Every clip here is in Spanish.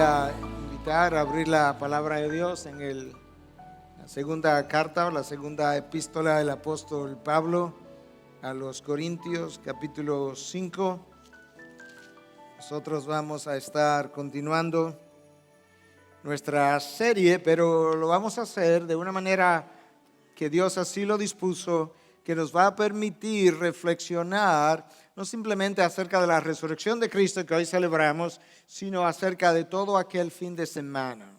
a invitar a abrir la palabra de Dios en la segunda carta o la segunda epístola del apóstol Pablo a los Corintios, capítulo 5. Nosotros vamos a estar continuando nuestra serie, pero lo vamos a hacer de una manera que Dios así lo dispuso, que nos va a permitir reflexionar no simplemente acerca de la resurrección de Cristo que hoy celebramos, sino acerca de todo aquel fin de semana.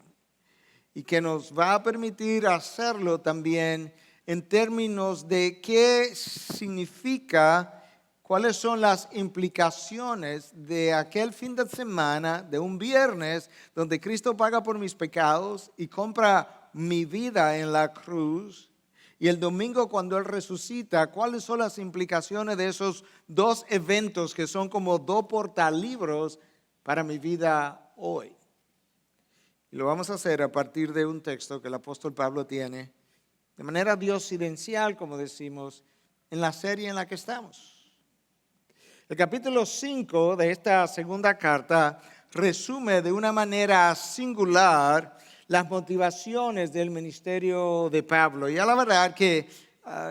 Y que nos va a permitir hacerlo también en términos de qué significa, cuáles son las implicaciones de aquel fin de semana, de un viernes, donde Cristo paga por mis pecados y compra mi vida en la cruz. Y el domingo cuando Él resucita, ¿cuáles son las implicaciones de esos dos eventos que son como dos portalibros para mi vida hoy? Y lo vamos a hacer a partir de un texto que el apóstol Pablo tiene de manera diosidencial, como decimos, en la serie en la que estamos. El capítulo 5 de esta segunda carta resume de una manera singular las motivaciones del ministerio de Pablo. Y a la verdad que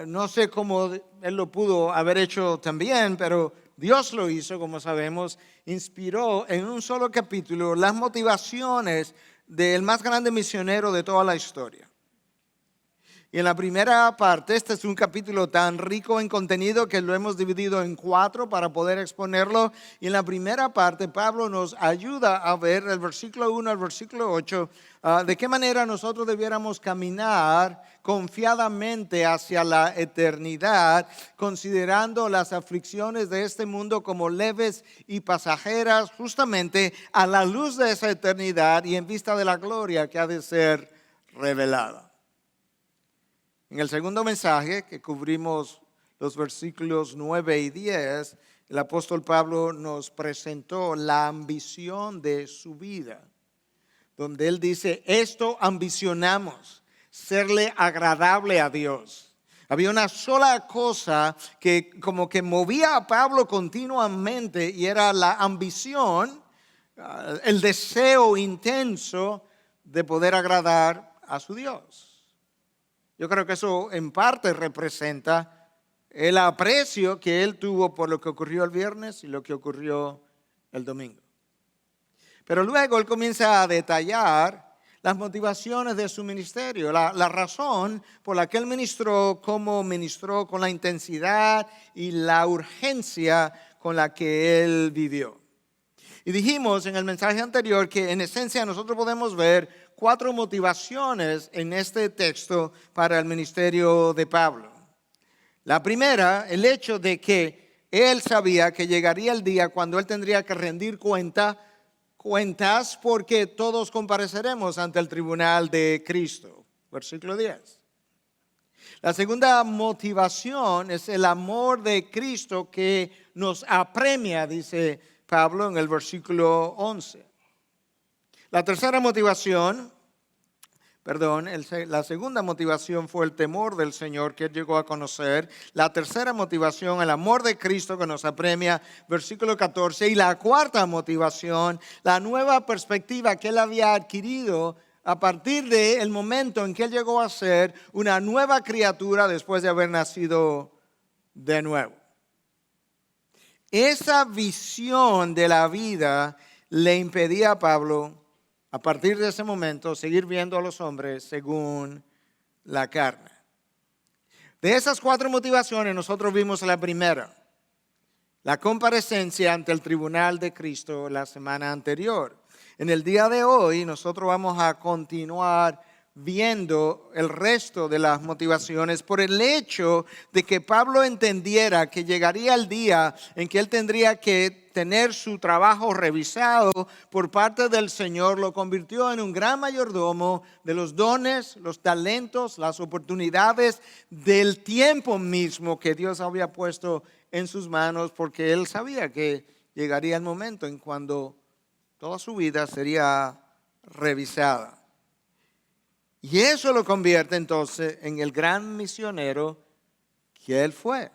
no sé cómo él lo pudo haber hecho también, pero Dios lo hizo, como sabemos, inspiró en un solo capítulo las motivaciones del más grande misionero de toda la historia. Y en la primera parte, este es un capítulo tan rico en contenido que lo hemos dividido en 4 para poder exponerlo. Y en la primera parte, Pablo nos ayuda a ver del versículo 1 al versículo 8, de qué manera nosotros debiéramos caminar confiadamente hacia la eternidad, considerando las aflicciones de este mundo como leves y pasajeras, justamente a la luz de esa eternidad y en vista de la gloria que ha de ser revelada. En el segundo mensaje, que cubrimos los versículos 9 y 10, el apóstol Pablo nos presentó la ambición de su vida, donde él dice, esto ambicionamos, serle agradable a Dios. Había una sola cosa que como que movía a Pablo continuamente y era la ambición, el deseo intenso de poder agradar a su Dios. Yo creo que eso en parte representa el aprecio que él tuvo por lo que ocurrió el viernes y lo que ocurrió el domingo. Pero luego él comienza a detallar las motivaciones de su ministerio, la razón por la que él ministró, cómo ministró, con la intensidad y la urgencia con la que él vivió. Y dijimos en el mensaje anterior que en esencia nosotros podemos ver 4 motivaciones en este texto para el ministerio de Pablo. La primera, el hecho de que él sabía que llegaría el día cuando él tendría que rendir cuentas porque todos compareceremos ante el tribunal de Cristo. Versículo 10. La segunda motivación es el amor de Cristo que nos apremia, dice Pablo en el versículo 11. La tercera motivación, la segunda motivación fue el temor del Señor que él llegó a conocer. La tercera motivación, el amor de Cristo que nos apremia, versículo 14. Y la cuarta motivación, la nueva perspectiva que él había adquirido a partir del momento en que él llegó a ser una nueva criatura después de haber nacido de nuevo. Esa visión de la vida le impedía a Pablo, a partir de ese momento, seguir viendo a los hombres según la carne. De esas 4 motivaciones, nosotros vimos la primera, la comparecencia ante el tribunal de Cristo la semana anterior. En el día de hoy, nosotros vamos a continuar viendo el resto de las motivaciones por el hecho de que Pablo entendiera que llegaría el día en que él tendría que tener su trabajo revisado por parte del Señor. Lo convirtió en un gran mayordomo de los dones, los talentos, las oportunidades del tiempo mismo que Dios había puesto en sus manos, porque él sabía que llegaría el momento en cuando toda su vida sería revisada. Y eso lo convierte entonces en el gran misionero que él fue.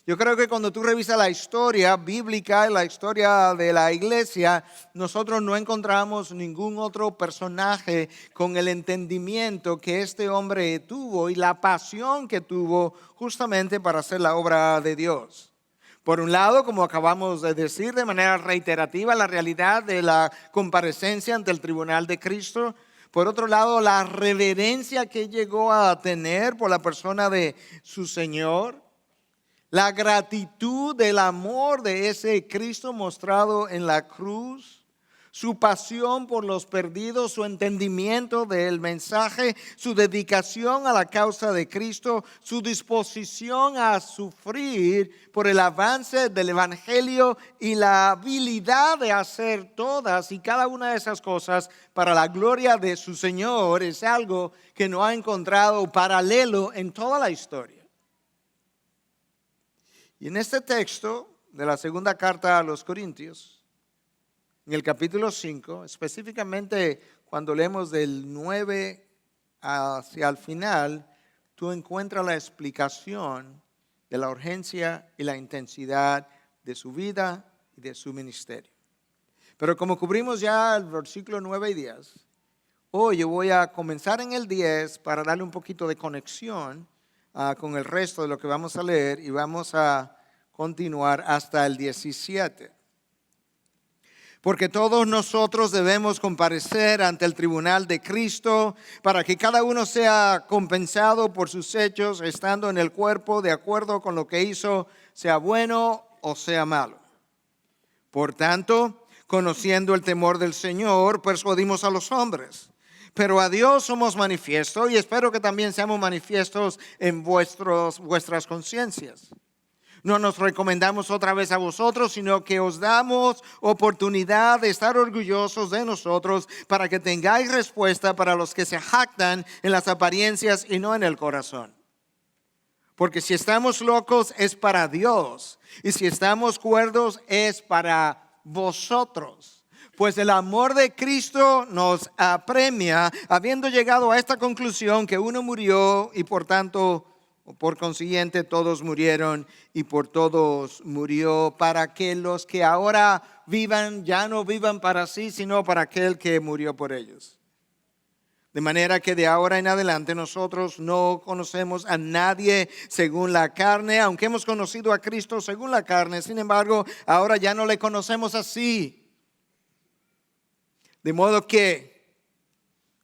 Yo creo que cuando tú revisas la historia bíblica y la historia de la iglesia, nosotros no encontramos ningún otro personaje con el entendimiento que este hombre tuvo y la pasión que tuvo justamente para hacer la obra de Dios. Por un lado, como acabamos de decir de manera reiterativa, la realidad de la comparecencia ante el tribunal de Cristo. Por otro lado, la reverencia que llegó a tener por la persona de su Señor. La gratitud del amor de ese Cristo mostrado en la cruz, su pasión por los perdidos, su entendimiento del mensaje, su dedicación a la causa de Cristo, su disposición a sufrir por el avance del Evangelio y la habilidad de hacer todas y cada una de esas cosas para la gloria de su Señor es algo que no ha encontrado paralelo en toda la historia. Y en este texto de la segunda carta a los Corintios, en el capítulo 5, específicamente cuando leemos del 9 hacia el final, tú encuentras la explicación de la urgencia y la intensidad de su vida y de su ministerio. Pero como cubrimos ya el versículo 9 y 10, hoy yo voy a comenzar en el 10 para darle un poquito de conexión con el resto de lo que vamos a leer y vamos a continuar hasta el 17. Porque todos nosotros debemos comparecer ante el tribunal de Cristo para que cada uno sea compensado por sus hechos, estando en el cuerpo de acuerdo con lo que hizo, sea bueno o sea malo. Por tanto, conociendo el temor del Señor, persuadimos a los hombres. Pero a Dios somos manifiestos y espero que también seamos manifiestos en vuestras conciencias. No nos recomendamos otra vez a vosotros, sino que os damos oportunidad de estar orgullosos de nosotros para que tengáis respuesta para los que se jactan en las apariencias y no en el corazón. Porque si estamos locos es para Dios y si estamos cuerdos es para vosotros. Pues el amor de Cristo nos apremia, habiendo llegado a esta conclusión que uno murió y por tanto, por consiguiente, todos murieron y por todos murió, para que los que ahora vivan ya no vivan para sí, sino para aquel que murió por ellos. De manera que de ahora en adelante nosotros no conocemos a nadie según la carne, aunque hemos conocido a Cristo según la carne, sin embargo, ahora ya no le conocemos así. De modo que,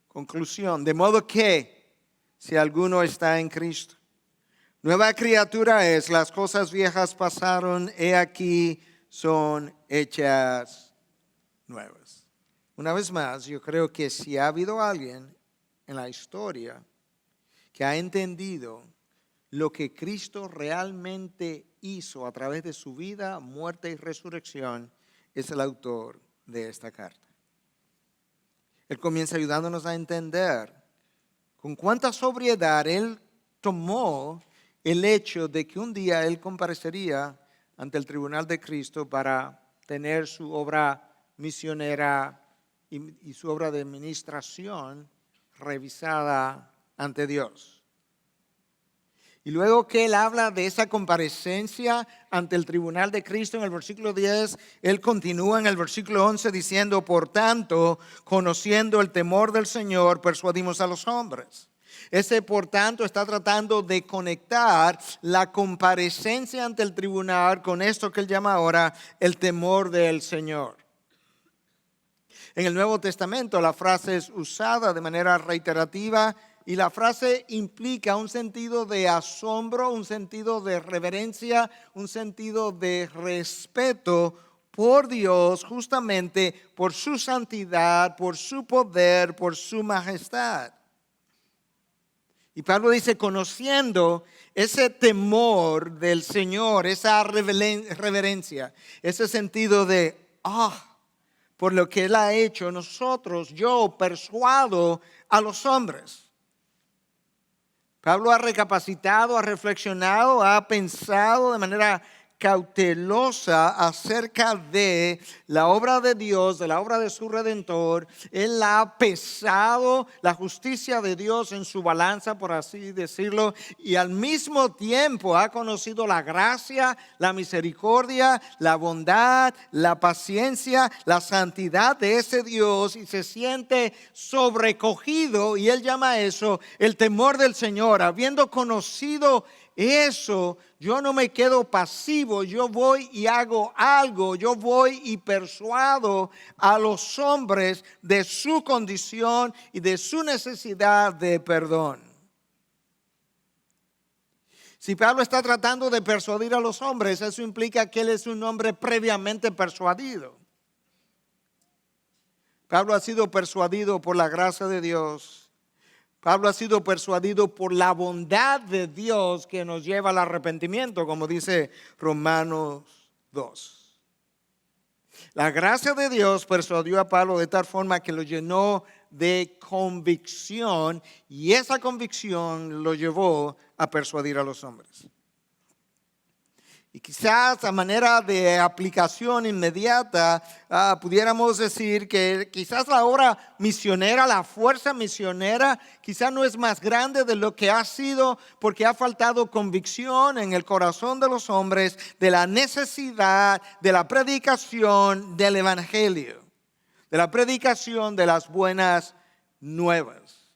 conclusión, de modo que si alguno está en Cristo, nueva criatura es, las cosas viejas pasaron, he aquí son hechas nuevas. Una vez más, yo creo que si ha habido alguien en la historia que ha entendido lo que Cristo realmente hizo a través de su vida, muerte y resurrección, es el autor de esta carta. Él comienza ayudándonos a entender con cuánta sobriedad Él tomó el hecho de que un día Él comparecería ante el tribunal de Cristo para tener su obra misionera y su obra de administración revisada ante Dios. Y luego que Él habla de esa comparecencia ante el tribunal de Cristo en el versículo 10, Él continúa en el versículo 11 diciendo, por tanto, conociendo el temor del Señor, persuadimos a los hombres. Ese por tanto está tratando de conectar la comparecencia ante el tribunal con esto que Él llama ahora el temor del Señor. En el Nuevo Testamento la frase es usada de manera reiterativa y la frase implica un sentido de asombro, un sentido de reverencia, un sentido de respeto por Dios, justamente por su santidad, por su poder, por su majestad. Y Pablo dice, conociendo ese temor del Señor, esa reverencia, ese sentido de, por lo que Él ha hecho, nosotros, yo persuado a los hombres. Pablo ha recapacitado, ha reflexionado, ha pensado de manera cautelosa acerca de la obra de Dios, de la obra de su Redentor. Él ha pesado la justicia de Dios en su balanza, por así decirlo, y al mismo tiempo ha conocido la gracia, la misericordia, la bondad, la paciencia, la santidad de ese Dios, y se siente sobrecogido, y él llama a eso el temor del Señor. Habiendo conocido eso, yo no me quedo pasivo, yo voy y hago algo, yo voy y persuado a los hombres de su condición y de su necesidad de perdón. Si Pablo está tratando de persuadir a los hombres, eso implica que él es un hombre previamente persuadido. Pablo ha sido persuadido por la gracia de Dios. Pablo ha sido persuadido por la bondad de Dios que nos lleva al arrepentimiento, como dice Romanos 2. La gracia de Dios persuadió a Pablo de tal forma que lo llenó de convicción, y esa convicción lo llevó a persuadir a los hombres. Y quizás a manera de aplicación inmediata pudiéramos decir que quizás la obra misionera, la fuerza misionera, quizás no es más grande de lo que ha sido porque ha faltado convicción en el corazón de los hombres de la necesidad de la predicación del Evangelio, de la predicación de las buenas nuevas.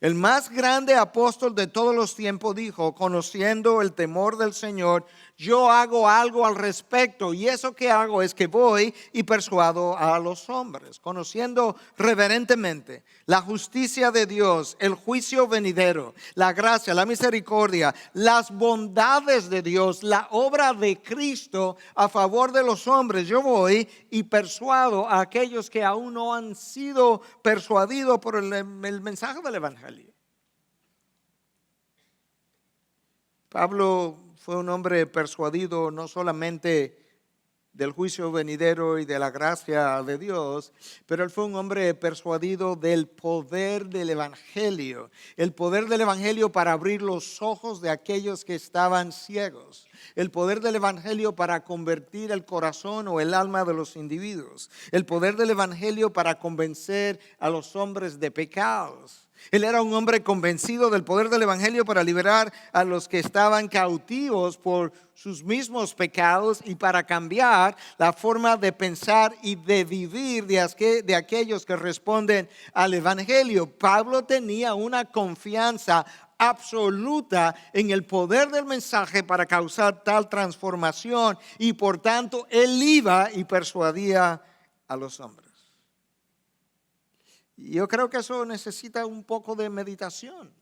El más grande apóstol de todos los tiempos dijo, conociendo el temor del Señor, yo hago algo al respecto, y eso que hago es que voy y persuado a los hombres, conociendo reverentemente la justicia de Dios, el juicio venidero, la gracia, la misericordia, las bondades de Dios, la obra de Cristo a favor de los hombres. Yo voy y persuado a aquellos que aún no han sido persuadidos por el mensaje del Evangelio. Pablo fue un hombre persuadido no solamente del juicio venidero y de la gracia de Dios, pero él fue un hombre persuadido del poder del Evangelio, el poder del Evangelio para abrir los ojos de aquellos que estaban ciegos, el poder del Evangelio para convertir el corazón o el alma de los individuos, el poder del Evangelio para convencer a los hombres de pecados. Él era un hombre convencido del poder del Evangelio para liberar a los que estaban cautivos por sus mismos pecados y para cambiar la forma de pensar y de vivir de aquellos que responden al Evangelio. Pablo tenía una confianza absoluta en el poder del mensaje para causar tal transformación, y por tanto él iba y persuadía a los hombres. Yo creo que eso necesita un poco de meditación,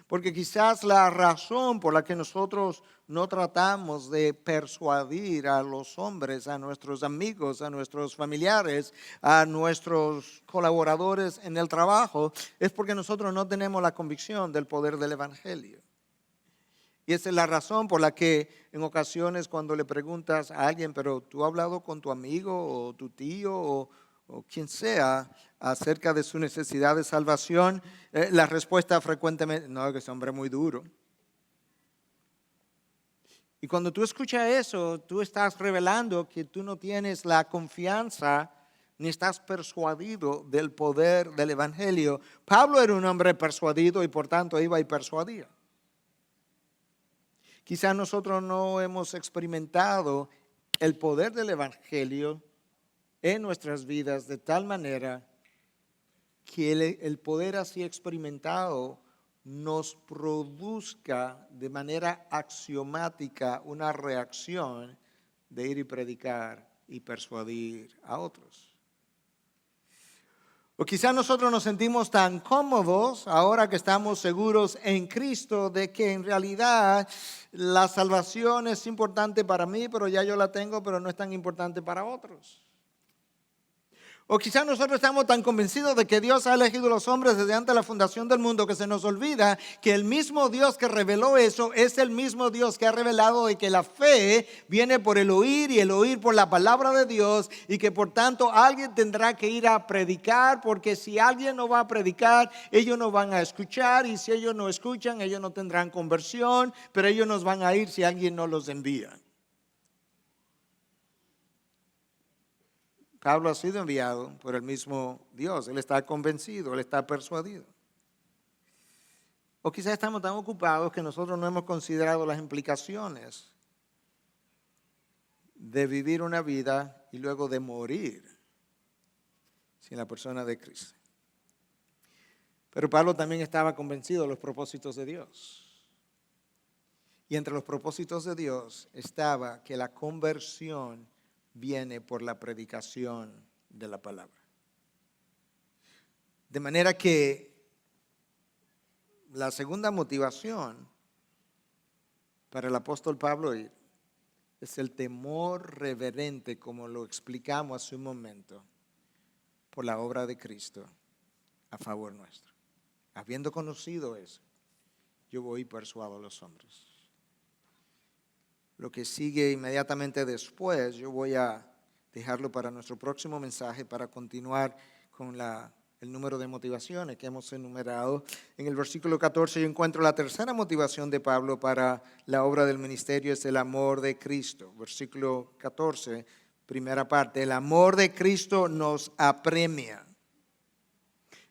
porque quizás la razón por la que nosotros no tratamos de persuadir a los hombres, a nuestros amigos, a nuestros familiares, a nuestros colaboradores en el trabajo, es porque nosotros no tenemos la convicción del poder del Evangelio. Y esa es la razón por la que en ocasiones cuando le preguntas a alguien, pero tú has hablado con tu amigo o tu tío o quien sea acerca de su necesidad de salvación, la respuesta frecuentemente, no, que ese hombre es muy duro. Y cuando tú escuchas eso, tú estás revelando que tú no tienes la confianza ni estás persuadido del poder del Evangelio. Pablo era un hombre persuadido y por tanto iba y persuadía. Quizás nosotros no hemos experimentado el poder del Evangelio en nuestras vidas de tal manera que el poder así experimentado nos produzca de manera axiomática una reacción de ir y predicar y persuadir a otros. O quizás nosotros nos sentimos tan cómodos ahora que estamos seguros en Cristo de que en realidad la salvación es importante para mí, pero ya yo la tengo, pero no es tan importante para otros. O quizás nosotros estamos tan convencidos de que Dios ha elegido a los hombres desde antes de la fundación del mundo que se nos olvida que el mismo Dios que reveló eso es el mismo Dios que ha revelado de que la fe viene por el oír y el oír por la palabra de Dios, y que por tanto alguien tendrá que ir a predicar, porque si alguien no va a predicar, ellos no van a escuchar, y si ellos no escuchan, ellos no tendrán conversión, pero ellos nos van a ir si alguien no los envía. Pablo ha sido enviado por el mismo Dios. Él está convencido, él está persuadido. O quizás estamos tan ocupados que nosotros no hemos considerado las implicaciones de vivir una vida y luego de morir sin la persona de Cristo. Pero Pablo también estaba convencido de los propósitos de Dios. Y entre los propósitos de Dios estaba que la conversión viene por la predicación de la palabra. De manera que la segunda motivación para el apóstol Pablo es el temor reverente, como lo explicamos hace un momento, por la obra de Cristo a favor nuestro. Habiendo conocido eso, yo voy y persuado a los hombres. Lo que sigue inmediatamente después, yo voy a dejarlo para nuestro próximo mensaje, para continuar con el número de motivaciones que hemos enumerado. En el versículo 14 yo encuentro la tercera motivación de Pablo para la obra del ministerio, es el amor de Cristo. Versículo 14, primera parte, el amor de Cristo nos apremia.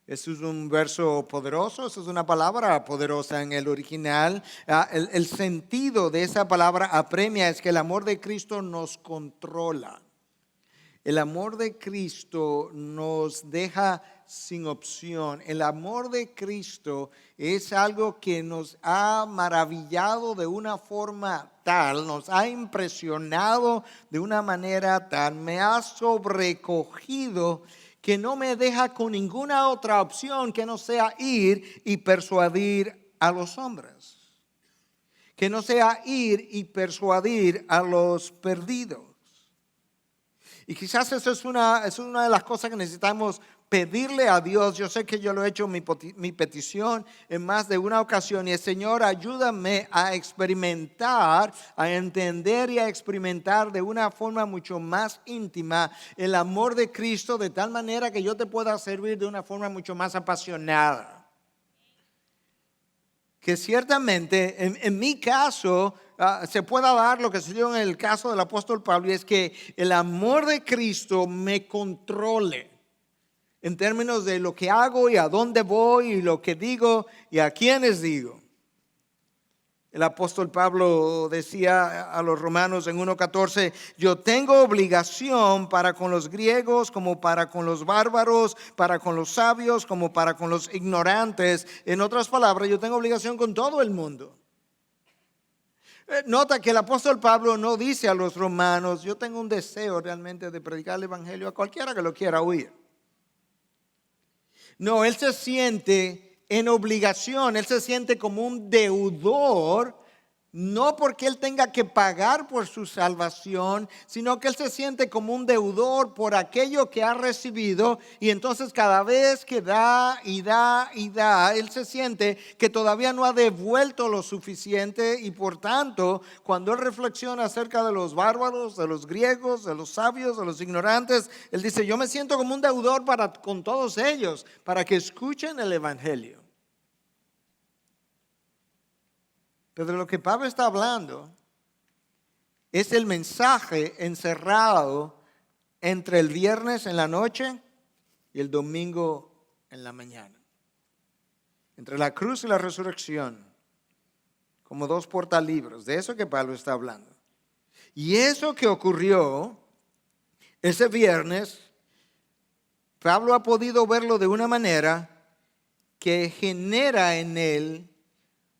Eso es un verso poderoso, eso es una palabra poderosa en el original. El sentido de esa palabra apremia es que el amor de Cristo nos controla. El amor de Cristo nos deja sin opción. El amor de Cristo es algo que nos ha maravillado de una forma tal, nos ha impresionado de una manera tal, me ha sobrecogido, que no me deja con ninguna otra opción que no sea ir y persuadir a los hombres. Que no sea ir y persuadir a los perdidos. Y quizás eso es una de las cosas que necesitamos pedirle a Dios. Yo sé que yo lo he hecho mi petición en más de una ocasión, y el Señor, ayúdame a experimentar, a entender y a experimentar de una forma mucho más íntima el amor de Cristo, de tal manera que yo te pueda servir de una forma mucho más apasionada. Que ciertamente en mi caso se pueda dar lo que se dio en el caso del apóstol Pablo, y es que el amor de Cristo me controle en términos de lo que hago y a dónde voy y lo que digo y a quiénes digo. El apóstol Pablo decía a los romanos en 1:14, yo tengo obligación para con los griegos como para con los bárbaros, para con los sabios como para con los ignorantes. En otras palabras, yo tengo obligación con todo el mundo. Nota que el apóstol Pablo no dice a los romanos, yo tengo un deseo realmente de predicar el evangelio a cualquiera que lo quiera oír. No, él se siente en obligación, él se siente como un deudor, no porque él tenga que pagar por su salvación, sino que él se siente como un deudor por aquello que ha recibido, y entonces cada vez que da y da y da, él se siente que todavía no ha devuelto lo suficiente, y por tanto, cuando él reflexiona acerca de los bárbaros, de los griegos, de los sabios, de los ignorantes, él dice, yo me siento como un deudor con todos ellos, para que escuchen el evangelio. Pero de lo que Pablo está hablando es el mensaje encerrado entre el viernes en la noche y el domingo en la mañana. Entre la cruz y la resurrección, como dos portalibros. De eso que Pablo está hablando. Y eso que ocurrió ese viernes, Pablo ha podido verlo de una manera que genera en él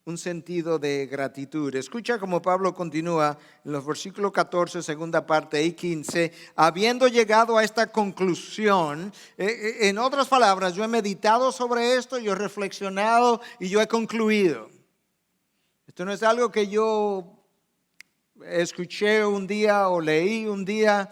un sentido de gratitud. Escucha como Pablo continúa en los versículos 14, segunda parte y 15, habiendo llegado a esta conclusión, en otras palabras, yo he meditado sobre esto, yo he reflexionado y yo he concluido. Esto no es algo que yo escuché un día o leí un día.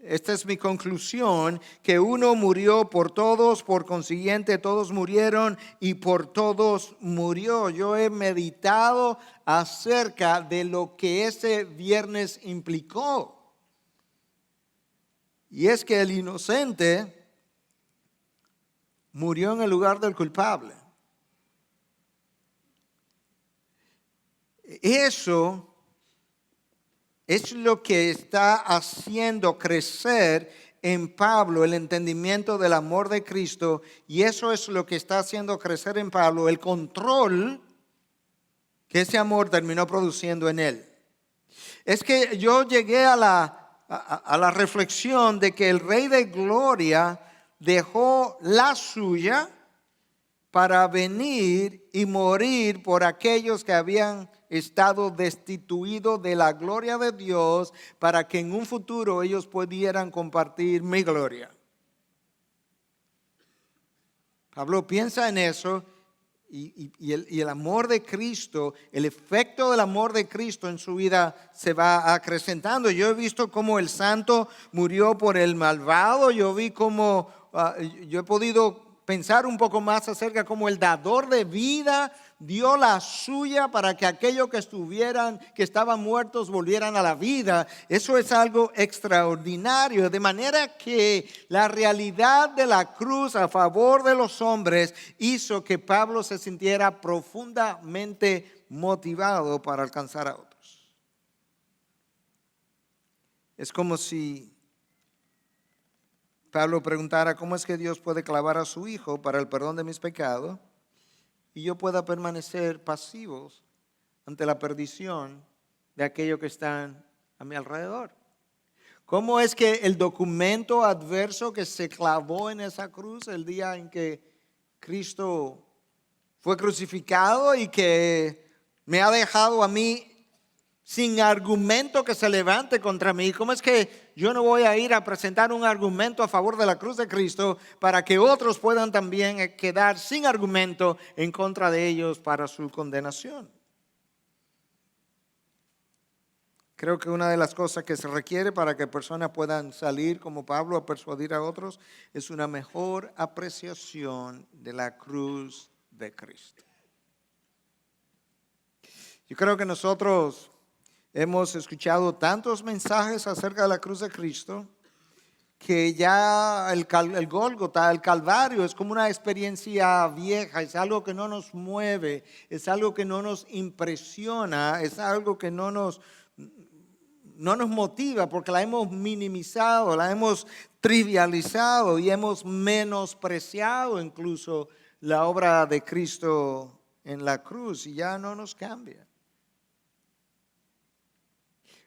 esta es mi conclusión, que uno murió por todos, por consiguiente todos murieron y por todos murió. Yo he meditado acerca de lo que ese viernes implicó. Y es que el inocente murió en el lugar del culpable. Eso es lo que está haciendo crecer en Pablo el entendimiento del amor de Cristo, y eso es lo que está haciendo crecer en Pablo el control que ese amor terminó produciendo en él. Es que yo llegué a la reflexión de que el Rey de Gloria dejó la suya para venir y morir por aquellos que habían estado destituidos de la gloria de Dios, para que en un futuro ellos pudieran compartir mi gloria. Pablo piensa en eso y el amor de Cristo, el efecto del amor de Cristo en su vida se va acrecentando. Yo he visto cómo el santo murió por el malvado. Yo vi cómo, yo he podido pensar un poco más acerca cómo el dador de vida dio la suya para que aquellos que estaban muertos volvieran a la vida. Eso es algo extraordinario, de manera que la realidad de la cruz a favor de los hombres hizo que Pablo se sintiera profundamente motivado para alcanzar a otros. Es como si Pablo preguntara: ¿cómo es que Dios puede clavar a su Hijo para el perdón de mis pecados y yo pueda permanecer pasivos ante la perdición de aquellos que están a mi alrededor? ¿Cómo es que el documento adverso que se clavó en esa cruz el día en que Cristo fue crucificado y que me ha dejado a mí sin argumento que se levante contra mí, cómo es que yo no voy a ir a presentar un argumento a favor de la cruz de Cristo para que otros puedan también quedar sin argumento en contra de ellos para su condenación? Creo que una de las cosas que se requiere para que personas puedan salir como Pablo a persuadir a otros es una mejor apreciación de la cruz de Cristo. Yo creo que nosotros hemos escuchado tantos mensajes acerca de la cruz de Cristo que ya el Gólgota, el Calvario, es como una experiencia vieja, es algo que no nos mueve, es algo que no nos impresiona, es algo que no nos motiva, porque la hemos minimizado, la hemos trivializado y hemos menospreciado incluso la obra de Cristo en la cruz, y ya no nos cambia.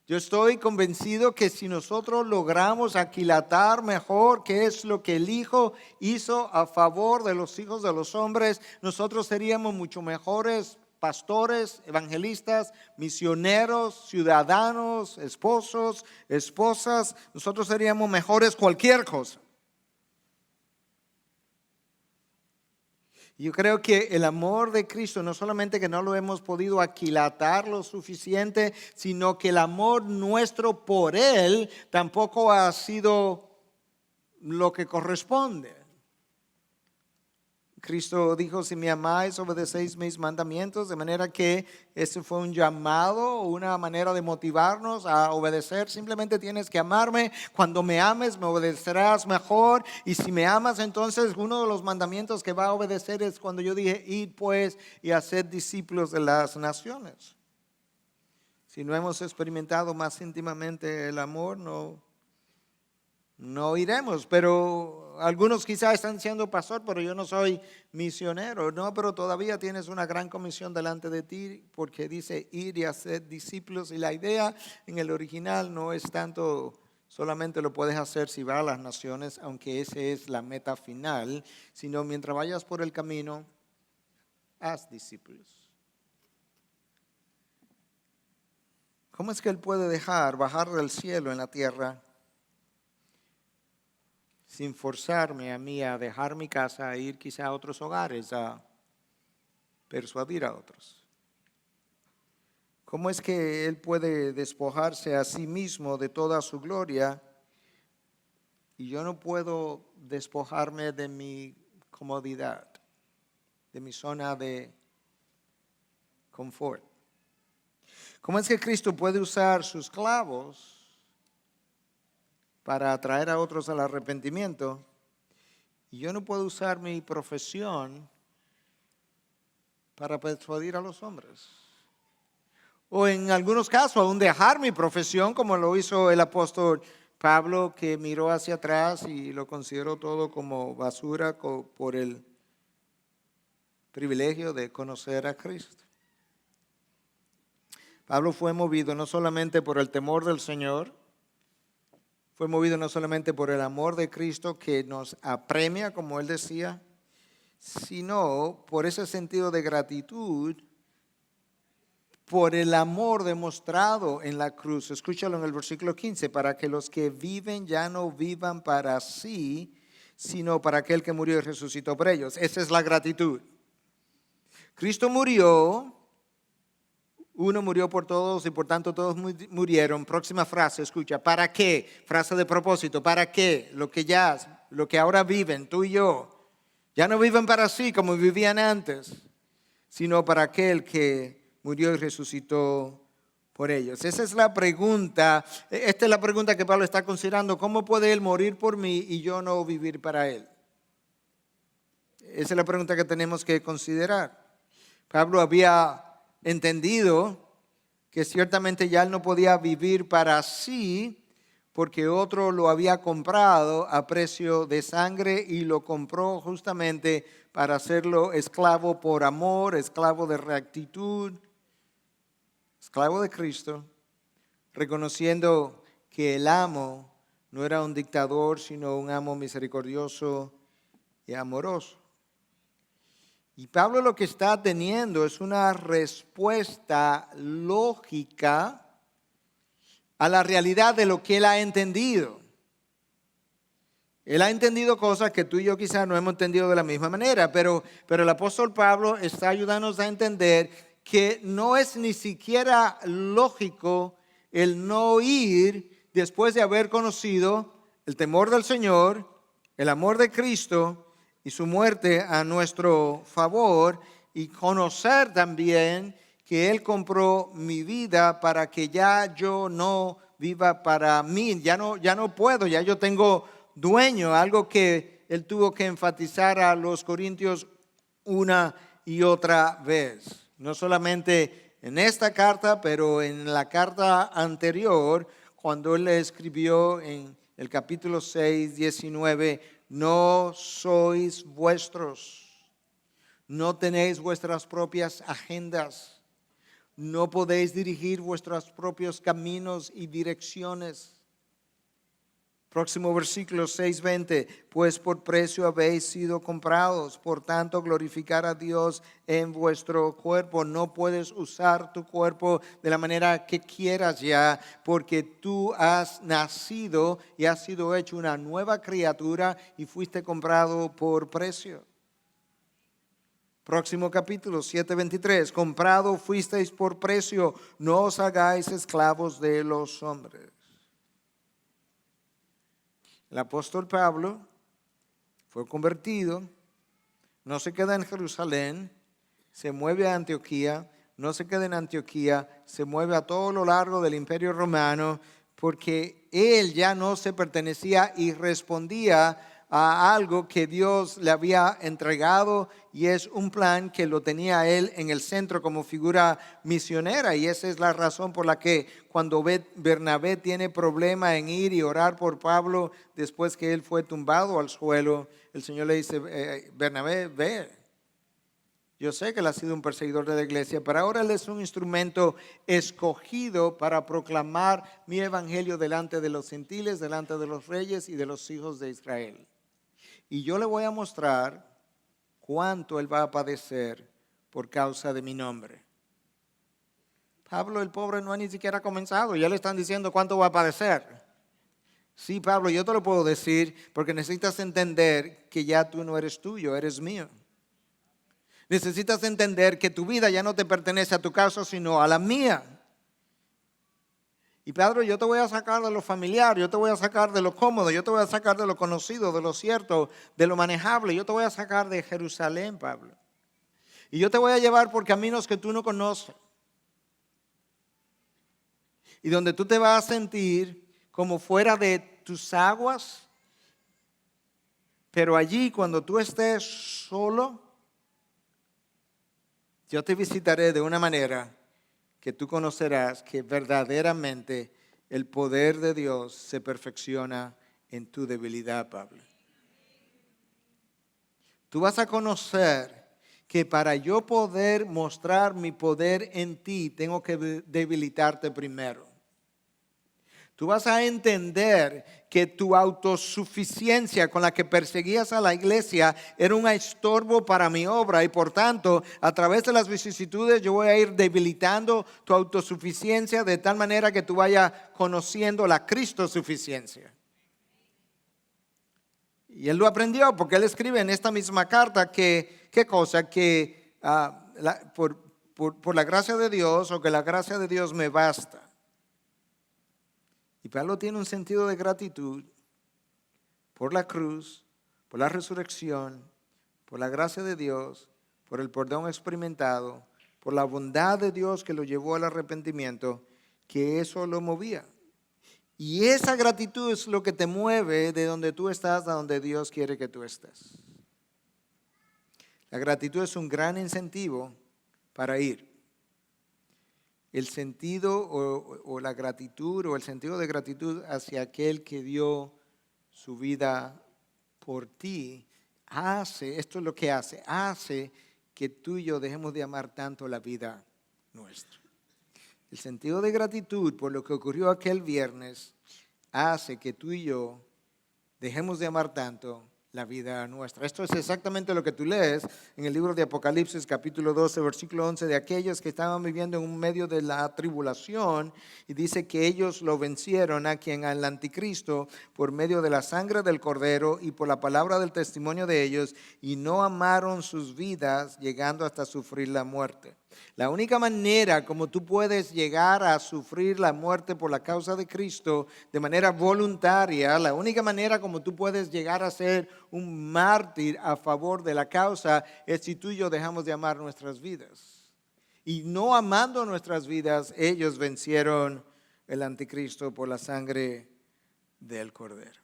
Yo estoy convencido que si nosotros logramos aquilatar mejor qué es lo que el Hijo hizo a favor de los hijos de los hombres, nosotros seríamos mucho mejores pastores, evangelistas, misioneros, ciudadanos, esposos, esposas. Nosotros seríamos mejores cualquier cosa. Yo creo que el amor de Cristo no solamente que no lo hemos podido aquilatar lo suficiente, sino que el amor nuestro por Él tampoco ha sido lo que corresponde. Cristo dijo: si me amáis, obedecéis mis mandamientos, de manera que ese fue un llamado, una manera de motivarnos a obedecer. Simplemente tienes que amarme. Cuando me ames, me obedecerás mejor. Y si me amas, entonces uno de los mandamientos que va a obedecer es cuando yo dije: id pues y haced discípulos de las naciones. Si no hemos experimentado más íntimamente el amor, no iremos. Pero algunos quizás están siendo pastor, pero yo no soy misionero. No, pero todavía tienes una gran comisión delante de ti, porque dice ir y hacer discípulos. Y la idea en el original no es tanto solamente lo puedes hacer si vas a las naciones, aunque esa es la meta final, sino mientras vayas por el camino, haz discípulos. ¿Cómo es que Él puede bajar del cielo en la tierra sin forzarme a mí a dejar mi casa, a ir quizá a otros hogares, a persuadir a otros? ¿Cómo es que Él puede despojarse a sí mismo de toda su gloria y yo no puedo despojarme de mi comodidad, de mi zona de confort. ¿Cómo es que Cristo puede usar sus clavos para atraer a otros al arrepentimiento y yo no puedo usar mi profesión para persuadir a los hombres? O en algunos casos aún dejar mi profesión, como lo hizo el apóstol Pablo, que miró hacia atrás y lo consideró todo como basura por el privilegio de conocer a Cristo. Pablo fue movido no solamente por el temor del Señor, fue movido no solamente por el amor de Cristo que nos apremia, como él decía, sino por ese sentido de gratitud, por el amor demostrado en la cruz. Escúchalo en el versículo 15, para que los que viven ya no vivan para sí, sino para aquel que murió y resucitó por ellos. Esa es la gratitud. Cristo murió, uno murió por todos y por tanto todos murieron. Próxima frase, escucha, ¿para qué? Frase de propósito, ¿para qué? Lo que ahora viven, tú y yo, ya no viven para sí como vivían antes, sino para aquel que murió y resucitó por ellos. Esa es la pregunta, esta es la pregunta que Pablo está considerando. ¿Cómo puede él morir por mí y yo no vivir para él? Esa es la pregunta que tenemos que considerar. Pablo había entendido que ciertamente ya él no podía vivir para sí porque otro lo había comprado a precio de sangre y lo compró justamente para hacerlo esclavo por amor, esclavo de rectitud, esclavo de Cristo, reconociendo que el amo no era un dictador, sino un amo misericordioso y amoroso. Y Pablo lo que está teniendo es una respuesta lógica a la realidad de lo que él ha entendido. Él ha entendido cosas que tú y yo quizás no hemos entendido de la misma manera, pero el apóstol Pablo está ayudándonos a entender que no es ni siquiera lógico el no ir después de haber conocido el temor del Señor, el amor de Cristo y su muerte a nuestro favor, y conocer también que Él compró mi vida para que ya yo no viva para mí, ya no puedo, ya yo tengo dueño, algo que Él tuvo que enfatizar a los corintios una y otra vez. No solamente en esta carta, pero en la carta anterior, cuando Él le escribió en el capítulo 6, 19, no sois vuestros, no tenéis vuestras propias agendas, no podéis dirigir vuestros propios caminos y direcciones. Próximo versículo 6:20, pues por precio habéis sido comprados, por tanto glorificar a Dios en vuestro cuerpo. No puedes usar tu cuerpo de la manera que quieras ya, porque tú has nacido y has sido hecho una nueva criatura y fuiste comprado por precio. Próximo capítulo 7:23, comprado fuisteis por precio, no os hagáis esclavos de los hombres. El apóstol Pablo fue convertido, no se queda en Jerusalén, se mueve a Antioquía, no se queda en Antioquía, se mueve a todo lo largo del Imperio Romano, porque él ya no se pertenecía y respondía a algo que Dios le había entregado, y es un plan que lo tenía él en el centro como figura misionera. Y esa es la razón por la que cuando Bernabé tiene problema en ir y orar por Pablo después que él fue tumbado al suelo, el Señor le dice, Bernabé, ve, yo sé que él ha sido un perseguidor de la iglesia, pero ahora él es un instrumento escogido para proclamar mi evangelio delante de los gentiles, delante de los reyes y de los hijos de Israel. Y yo le voy a mostrar cuánto él va a padecer por causa de mi nombre. Pablo, el pobre, no ha ni siquiera comenzado. Ya le están diciendo cuánto va a padecer. Sí, Pablo, yo te lo puedo decir porque necesitas entender que ya tú no eres tuyo, eres mío. Necesitas entender que tu vida ya no te pertenece a tu causa, sino a la mía. Y Pedro, yo te voy a sacar de lo familiar, yo te voy a sacar de lo cómodo, yo te voy a sacar de lo conocido, de lo cierto, de lo manejable, yo te voy a sacar de Jerusalén, Pablo. Y yo te voy a llevar por caminos que tú no conoces. Y donde tú te vas a sentir como fuera de tus aguas, pero allí cuando tú estés solo, yo te visitaré de una manera que tú conocerás que verdaderamente el poder de Dios se perfecciona en tu debilidad, Pablo. Tú vas a conocer que para yo poder mostrar mi poder en ti, tengo que debilitarte primero. Tú vas a entender que tu autosuficiencia con la que perseguías a la iglesia era un estorbo para mi obra y por tanto, a través de las vicisitudes yo voy a ir debilitando tu autosuficiencia de tal manera que tú vayas conociendo la cristosuficiencia. Y él lo aprendió porque él escribe en esta misma carta que, ¿qué cosa? Que por la gracia de Dios o que la gracia de Dios me basta. Y Pablo tiene un sentido de gratitud por la cruz, por la resurrección, por la gracia de Dios, por el perdón experimentado, por la bondad de Dios que lo llevó al arrepentimiento, que eso lo movía. Y esa gratitud es lo que te mueve de donde tú estás a donde Dios quiere que tú estés. La gratitud es un gran incentivo para ir. El sentido o la gratitud o el sentido de gratitud hacia aquel que dio su vida por ti esto es lo que hace que tú y yo dejemos de amar tanto la vida nuestra. El sentido de gratitud por lo que ocurrió aquel viernes hace que tú y yo dejemos de amar tanto la vida nuestra. Esto es exactamente lo que tú lees en el libro de Apocalipsis, capítulo 12, versículo 11, de aquellos que estaban viviendo en un medio de la tribulación, y dice que ellos lo vencieron a quien al anticristo por medio de la sangre del cordero y por la palabra del testimonio de ellos, y no amaron sus vidas, llegando hasta sufrir la muerte. La única manera como tú puedes llegar a sufrir la muerte por la causa de Cristo de manera voluntaria, la única manera como tú puedes llegar a ser un mártir a favor de la causa es si tú y yo dejamos de amar nuestras vidas. Y no amando nuestras vidas, ellos vencieron el anticristo por la sangre del cordero.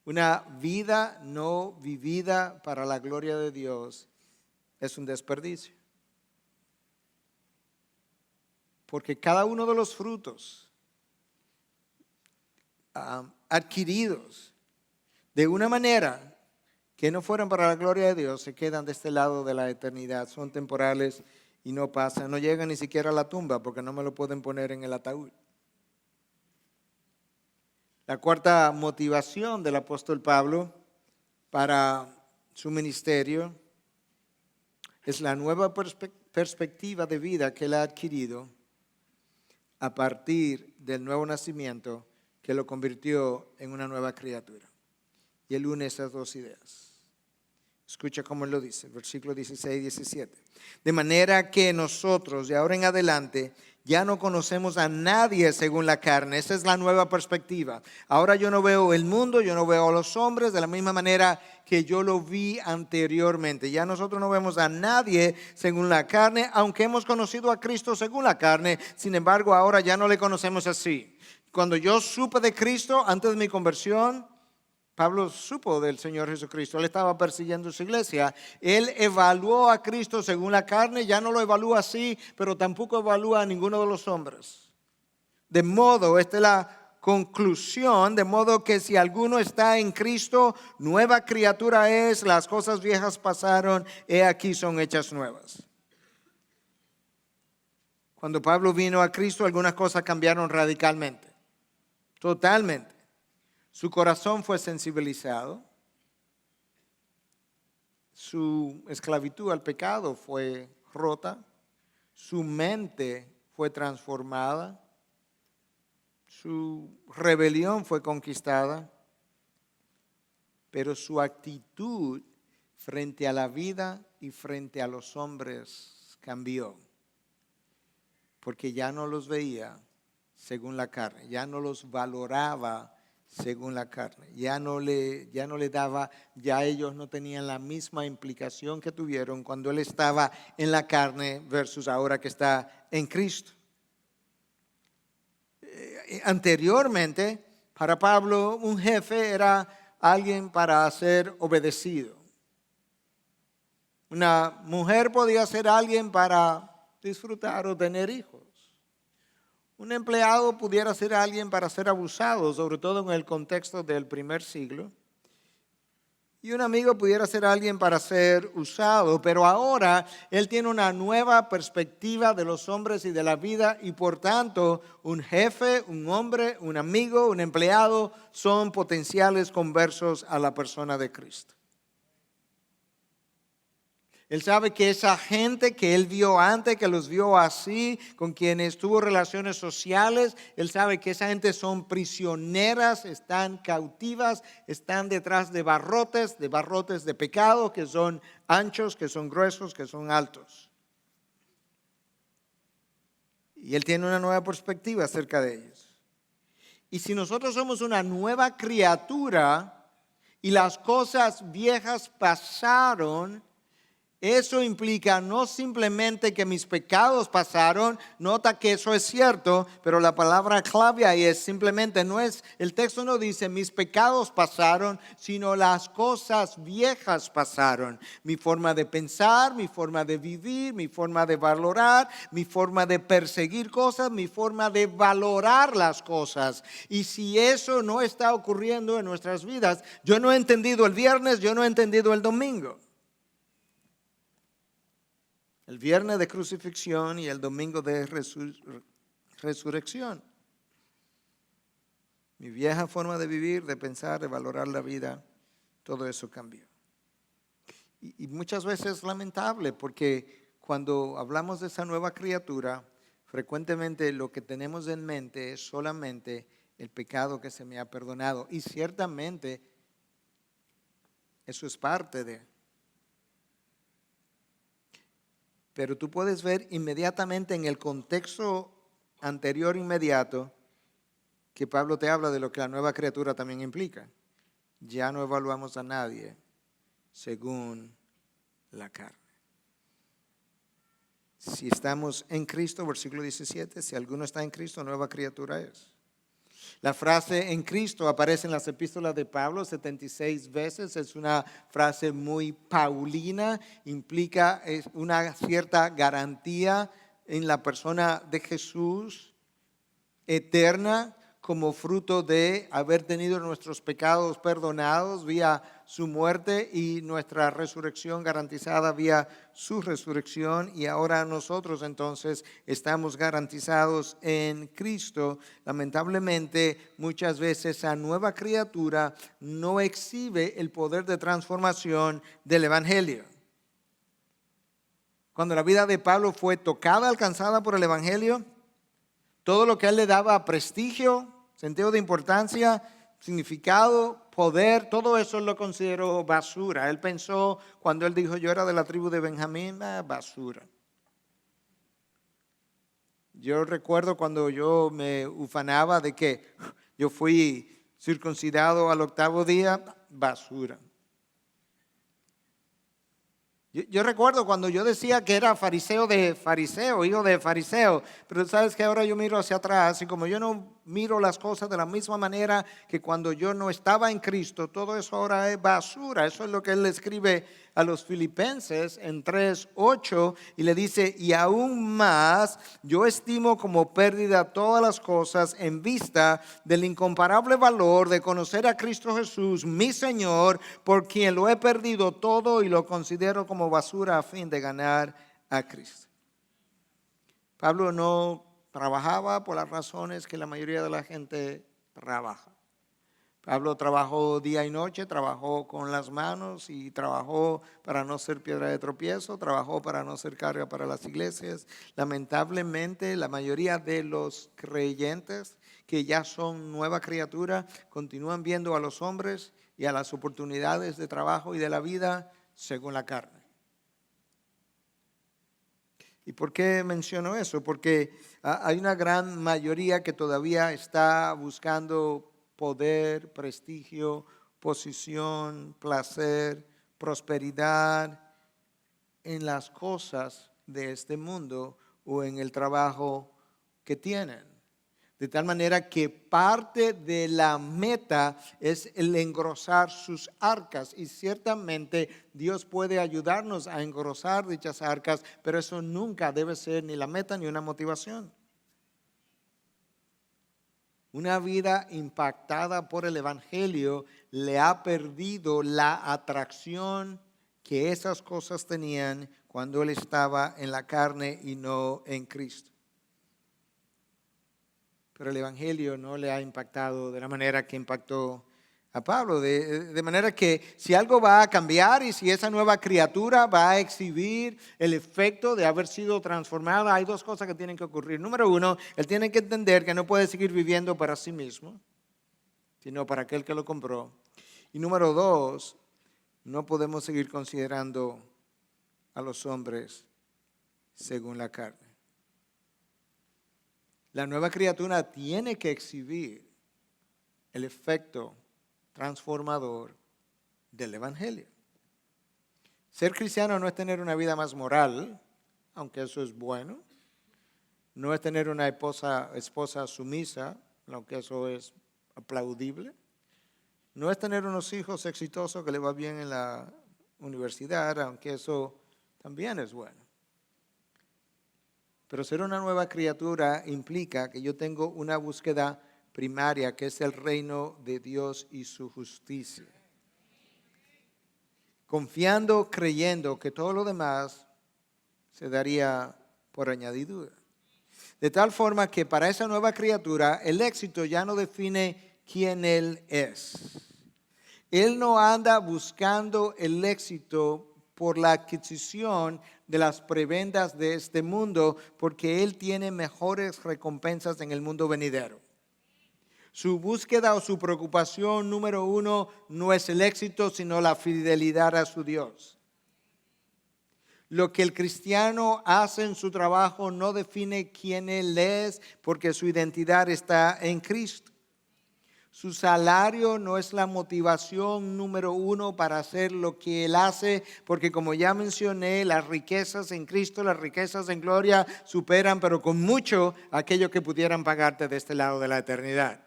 Una vida no vivida para la gloria de Dios es un desperdicio. Porque cada uno de los frutos adquiridos de una manera que no fueran para la gloria de Dios se quedan de este lado de la eternidad. Son temporales y no pasan, no llegan ni siquiera a la tumba porque no me lo pueden poner en el ataúd. La cuarta motivación del apóstol Pablo para su ministerio es la nueva perspectiva de vida que él ha adquirido a partir del nuevo nacimiento que lo convirtió en una nueva criatura. Y él une esas dos ideas. Escucha cómo él lo dice, versículos 16 y 17. De manera que nosotros, de ahora en adelante, ya no conocemos a nadie según la carne. Esa es la nueva perspectiva. Ahora yo no veo el mundo, yo no veo a los hombres de la misma manera que yo lo vi anteriormente. Ya nosotros no vemos a nadie según la carne, aunque hemos conocido a Cristo según la carne. Sin embargo, ahora ya no le conocemos así. Cuando yo supe de Cristo antes de mi conversión, Pablo supo del Señor Jesucristo. Él estaba persiguiendo su iglesia. Él evaluó a Cristo según la carne. Ya no lo evalúa así, pero tampoco evalúa a ninguno de los hombres. De modo, esta es la conclusión, de modo que si alguno está en Cristo, nueva criatura es, las cosas viejas pasaron, he aquí son hechas nuevas. Cuando Pablo vino a Cristo, algunas cosas cambiaron radicalmente, totalmente. Su corazón fue sensibilizado, su esclavitud al pecado fue rota, su mente fue transformada, su rebelión fue conquistada, pero su actitud frente a la vida y frente a los hombres cambió, porque ya no los veía según la carne, ya no los valoraba según la carne, ya no le daba, ya ellos no tenían la misma implicación que tuvieron cuando él estaba en la carne versus ahora que está en Cristo. Anteriormente, para Pablo, un jefe era alguien para ser obedecido. Una mujer podía ser alguien para disfrutar o tener hijos. Un empleado pudiera ser alguien para ser abusado, sobre todo en el contexto del primer siglo. Y un amigo pudiera ser alguien para ser usado, pero ahora él tiene una nueva perspectiva de los hombres y de la vida y por tanto un jefe, un hombre, un amigo, un empleado son potenciales conversos a la persona de Cristo. Él sabe que esa gente que él vio antes, que los vio así, con quienes tuvo relaciones sociales, él sabe que esa gente son prisioneras, están cautivas, están detrás de barrotes de pecado, que son anchos, que son gruesos, que son altos. Y él tiene una nueva perspectiva acerca de ellos. Y si nosotros somos una nueva criatura y las cosas viejas pasaron, eso implica no simplemente que mis pecados pasaron, nota que eso es cierto, pero la palabra clave ahí es simplemente, no es, el texto no dice mis pecados pasaron, sino las cosas viejas pasaron. Mi forma de pensar, mi forma de vivir, mi forma de valorar, mi forma de perseguir cosas, mi forma de valorar las cosas. Y si eso no está ocurriendo en nuestras vidas, yo no he entendido el viernes, yo no he entendido el domingo. El viernes de crucifixión y el domingo de resurrección. Mi vieja forma de vivir, de pensar, de valorar la vida, todo eso cambió. Y muchas veces es lamentable porque cuando hablamos de esa nueva criatura, frecuentemente lo que tenemos en mente es solamente el pecado que se me ha perdonado. Y ciertamente eso es parte de. Pero tú puedes ver inmediatamente en el contexto anterior inmediato que Pablo te habla de lo que la nueva criatura también implica. Ya no evaluamos a nadie según la carne. Si estamos en Cristo, versículo 17, si alguno está en Cristo, nueva criatura es. La frase en Cristo aparece en las epístolas de Pablo 76 veces, es una frase muy paulina, implica una cierta garantía en la persona de Jesús eterna como fruto de haber tenido nuestros pecados perdonados vía su muerte y nuestra resurrección garantizada vía su resurrección. Y ahora nosotros entonces estamos garantizados en Cristo. Lamentablemente muchas veces esa nueva criatura no exhibe el poder de transformación del Evangelio. Cuando la vida de Pablo fue tocada, alcanzada por el Evangelio, todo lo que a él le daba prestigio, sentido de importancia, significado, poder, todo eso lo consideró basura. Él pensó, cuando él dijo yo era de la tribu de Benjamín, basura. Yo recuerdo cuando yo me ufanaba de que yo fui circuncidado al 8º día, basura. Yo recuerdo cuando yo decía que era fariseo de fariseo, hijo de fariseo, pero sabes que ahora yo miro hacia atrás y como yo no miro las cosas de la misma manera que cuando yo no estaba en Cristo, todo eso ahora es basura. Eso es lo que él le escribe a los filipenses en 3:8 y le dice, y aún más yo estimo como pérdida todas las cosas en vista del incomparable valor de conocer a Cristo Jesús, mi Señor, por quien lo he perdido todo y lo considero como basura a fin de ganar a Cristo. Pablo no trabajaba por las razones que la mayoría de la gente trabaja. Pablo trabajó día y noche, trabajó con las manos y trabajó para no ser piedra de tropiezo, trabajó para no ser carga para las iglesias. Lamentablemente, la mayoría de los creyentes que ya son nueva criatura continúan viendo a los hombres y a las oportunidades de trabajo y de la vida según la carne. ¿Y por qué menciono eso? Porque hay una gran mayoría que todavía está buscando poder, prestigio, posición, placer, prosperidad en las cosas de este mundo o en el trabajo que tienen. De tal manera que parte de la meta es el engrosar sus arcas. Y ciertamente Dios puede ayudarnos a engrosar dichas arcas, pero eso nunca debe ser ni la meta ni una motivación. Una vida impactada por el Evangelio le ha perdido la atracción que esas cosas tenían cuando él estaba en la carne y no en Cristo. Pero el Evangelio no le ha impactado de la manera que impactó a Pablo. De manera que si algo va a cambiar y si esa nueva criatura va a exhibir el efecto de haber sido transformada, hay dos cosas que tienen que ocurrir. Número uno, él tiene que entender que no puede seguir viviendo para sí mismo, sino para aquel que lo compró. Y número dos, no podemos seguir considerando a los hombres según la carne. La nueva criatura tiene que exhibir el efecto transformador del Evangelio. Ser cristiano no es tener una vida más moral, aunque eso es bueno. No es tener una esposa sumisa, aunque eso es aplaudible. No es tener unos hijos exitosos que le va bien en la universidad, aunque eso también es bueno. Pero ser una nueva criatura implica que yo tengo una búsqueda primaria, que es el reino de Dios y su justicia. Confiando, creyendo que todo lo demás se daría por añadidura. De tal forma que para esa nueva criatura el éxito ya no define quién él es. Él no anda buscando el éxito por la adquisición de las prebendas de este mundo, porque él tiene mejores recompensas en el mundo venidero. Su búsqueda o su preocupación número uno no es el éxito, sino la fidelidad a su Dios. Lo que el cristiano hace en su trabajo no define quién él es, porque su identidad está en Cristo. Su salario no es la motivación número uno para hacer lo que él hace, porque como ya mencioné, las riquezas en Cristo, las riquezas en gloria superan, pero con mucho, aquello que pudieran pagarte de este lado de la eternidad.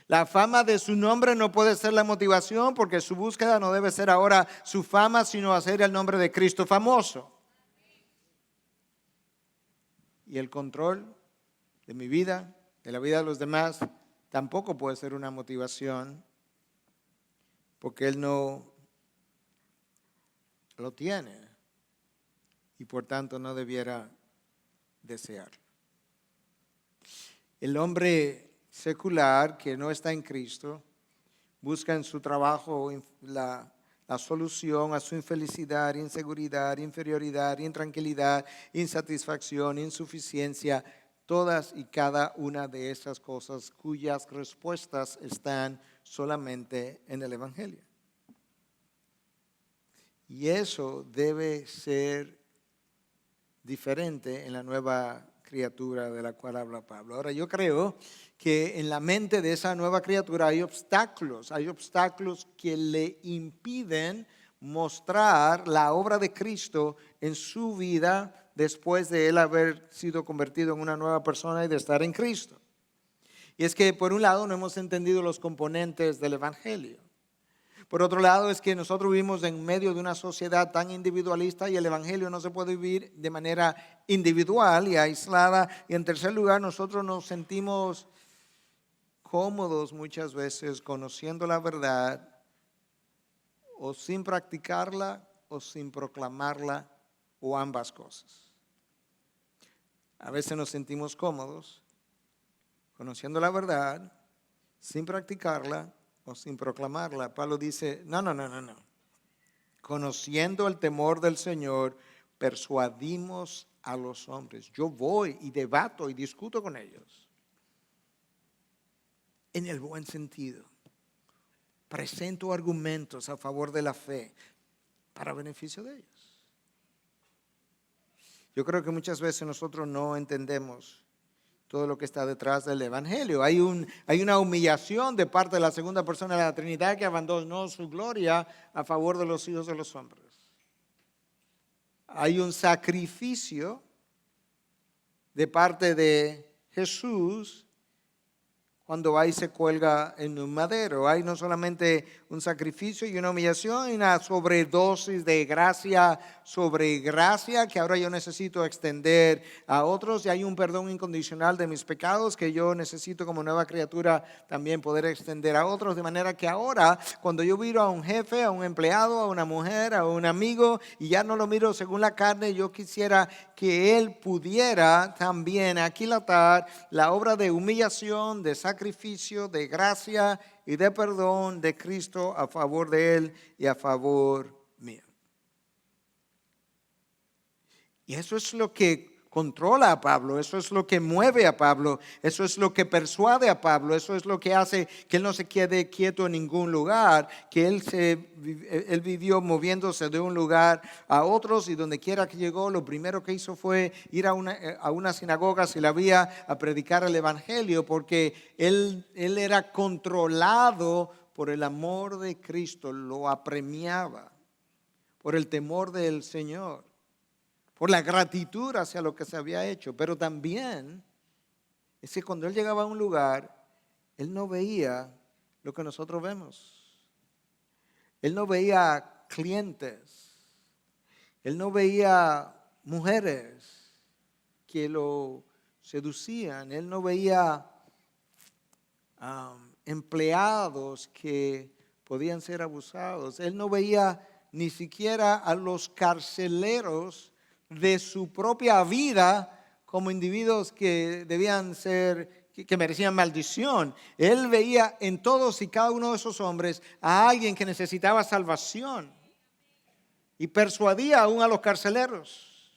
La fama de su nombre no puede ser la motivación, porque su búsqueda no debe ser ahora su fama, sino hacer el nombre de Cristo famoso. Y el control de mi vida, de la vida de los demás, tampoco puede ser una motivación, porque él no lo tiene y por tanto no debiera desearlo. El hombre secular que no está en Cristo busca en su trabajo la solución a su infelicidad, inseguridad, inferioridad, intranquilidad, insatisfacción, insuficiencia, todas y cada una de esas cosas cuyas respuestas están solamente en el Evangelio. Y eso debe ser diferente en la nueva criatura de la cual habla Pablo. Ahora, yo creo que en la mente de esa nueva criatura hay obstáculos que le impiden mostrar la obra de Cristo en su vida después de él haber sido convertido en una nueva persona y de estar en Cristo. Y es que por un lado no hemos entendido los componentes del Evangelio. Por otro lado es que nosotros vivimos en medio de una sociedad tan individualista y el Evangelio no se puede vivir de manera individual y aislada. Y en tercer lugar, nosotros nos sentimos cómodos muchas veces conociendo la verdad o sin practicarla o sin proclamarla o ambas cosas. A veces nos sentimos cómodos conociendo la verdad sin practicarla o sin proclamarla. Pablo dice, no. Conociendo el temor del Señor, persuadimos a los hombres. Yo voy y debato y discuto con ellos. En el buen sentido. Presento argumentos a favor de la fe para beneficio de ellos. Yo creo que muchas veces nosotros no entendemos todo lo que está detrás del Evangelio. Hay una humillación de parte de la segunda persona de la Trinidad que abandonó su gloria a favor de los hijos de los hombres. Hay un sacrificio de parte de Jesús cuando va y se cuelga en un madero. Hay no solamente un sacrificio y una humillación, y una sobredosis de gracia sobre gracia que ahora yo necesito extender a otros, y hay un perdón incondicional de mis pecados que yo necesito como nueva criatura también poder extender a otros, de manera que ahora cuando yo miro a un jefe, a un empleado, a una mujer, a un amigo, y ya no lo miro según la carne, yo quisiera que él pudiera también aquilatar la obra de humillación, de sacrificio, de gracia y de perdón de Cristo a favor de él y a favor mío. Y eso es lo que controla a Pablo, eso es lo que mueve a Pablo, eso es lo que persuade a Pablo, eso es lo que hace que él no se quede quieto en ningún lugar, que él vivió moviéndose de un lugar a otros, y donde quiera que llegó, lo primero que hizo fue ir a una sinagoga, si la había, a predicar el Evangelio, porque él era controlado por el amor de Cristo, lo apremiaba, por el temor del Señor, por la gratitud hacia lo que se había hecho. Pero también es que cuando él llegaba a un lugar, él no veía lo que nosotros vemos. Él no veía clientes, él no veía mujeres que lo seducían, él no veía empleados que podían ser abusados, él no veía ni siquiera a los carceleros de su propia vida como individuos que debían ser, que merecían maldición. Él veía en todos y cada uno de esos hombres a alguien que necesitaba salvación, y persuadía aún a los carceleros.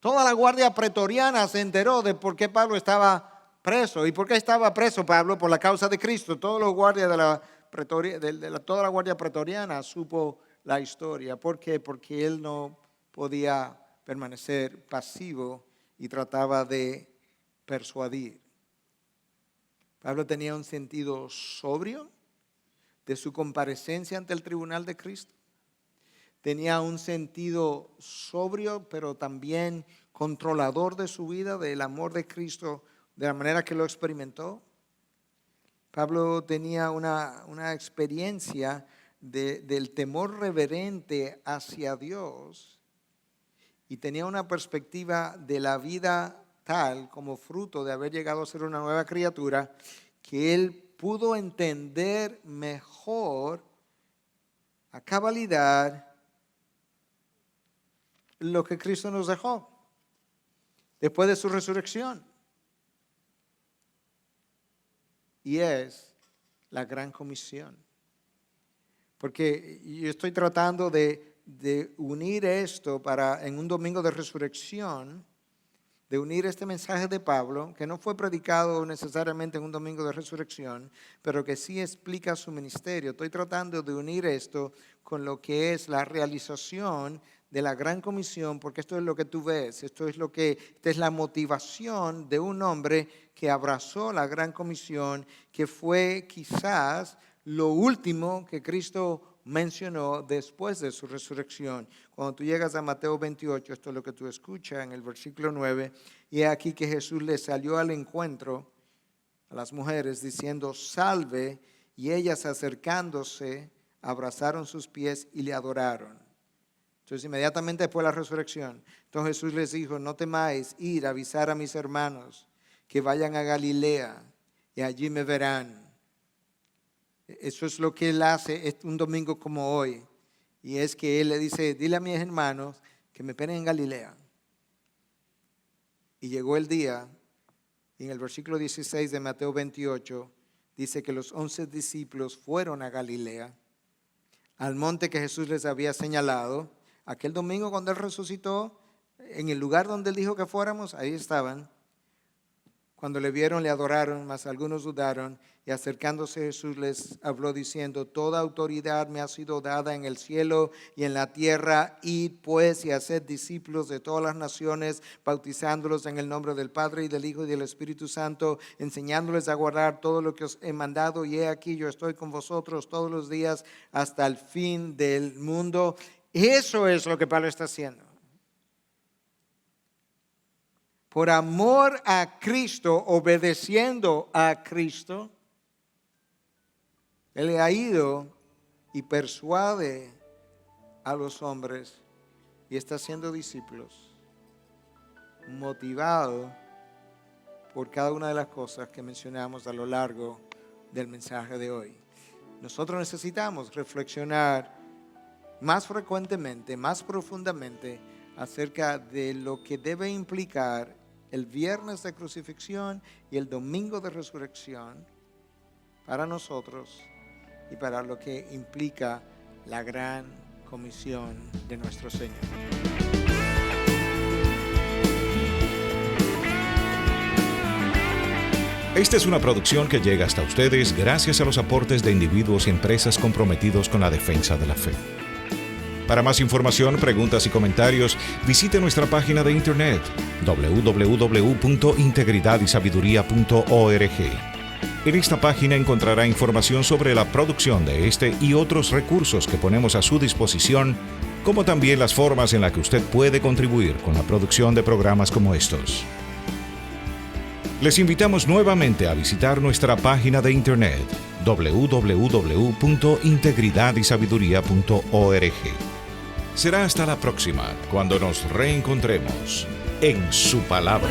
Toda la guardia pretoriana se enteró de por qué Pablo estaba preso. ¿Y por qué estaba preso Pablo? Por la causa de Cristo. Todos los guardias de la pretoria, toda la guardia pretoriana supo la historia. ¿Por qué? Porque él no podía permanecer pasivo y trataba de persuadir. Pablo tenía un sentido sobrio de su comparecencia ante el tribunal de Cristo. Tenía un sentido sobrio, pero también controlador de su vida, del amor de Cristo, de la manera que lo experimentó. Pablo tenía una experiencia del temor reverente hacia Dios, y tenía una perspectiva de la vida tal, como fruto de haber llegado a ser una nueva criatura, que él pudo entender mejor a cabalidad lo que Cristo nos dejó después de su resurrección, y es la gran comisión. Porque yo estoy tratando de unir esto en un domingo de resurrección, de unir este mensaje de Pablo, que no fue predicado necesariamente en un domingo de resurrección, pero que sí explica su ministerio. Estoy tratando de unir esto con lo que es la realización de la gran comisión, porque esto es lo que tú ves, esta es la motivación de un hombre que abrazó la gran comisión, que fue quizás lo último que Cristo mencionó después de su resurrección. Cuando tú llegas a Mateo 28, esto es lo que tú escuchas en el versículo 9, y es aquí que Jesús le salió al encuentro a las mujeres diciendo: salve, y ellas acercándose abrazaron sus pies y le adoraron. Entonces inmediatamente después de la resurrección, entonces Jesús les dijo: no temáis, ir a avisar a mis hermanos que vayan a Galilea y allí me verán. Eso es lo que él hace un domingo como hoy, y es que él le dice: dile a mis hermanos que me esperen en Galilea. Y llegó el día, y en el versículo 16 de Mateo 28 dice que los 11 discípulos fueron a Galilea, al monte que Jesús les había señalado. Aquel domingo cuando él resucitó, en el lugar donde él dijo que fuéramos, ahí estaban. Cuando le vieron, le adoraron, mas algunos dudaron. Y acercándose Jesús les habló diciendo: toda autoridad me ha sido dada en el cielo y en la tierra. Id pues y haced discípulos de todas las naciones, bautizándolos en el nombre del Padre y del Hijo y del Espíritu Santo, enseñándoles a guardar todo lo que os he mandado. Y he aquí, yo estoy con vosotros todos los días hasta el fin del mundo. Eso es lo que Pablo está haciendo. Por amor a Cristo, obedeciendo a Cristo, Él ha ido y persuade a los hombres y está haciendo discípulos, motivado por cada una de las cosas que mencionamos a lo largo del mensaje de hoy. Nosotros necesitamos reflexionar más frecuentemente, más profundamente acerca de lo que debe implicar el viernes de crucifixión y el domingo de resurrección para nosotros y para lo que implica la gran comisión de nuestro Señor. Esta es una producción que llega hasta ustedes gracias a los aportes de individuos y empresas comprometidos con la defensa de la fe. Para más información, preguntas y comentarios, visite nuestra página de internet www.integridadysabiduría.org. En esta página encontrará información sobre la producción de este y otros recursos que ponemos a su disposición, como también las formas en las que usted puede contribuir con la producción de programas como estos. Les invitamos nuevamente a visitar nuestra página de internet www.integridadysabiduría.org. Será hasta la próxima, cuando nos reencontremos en su palabra.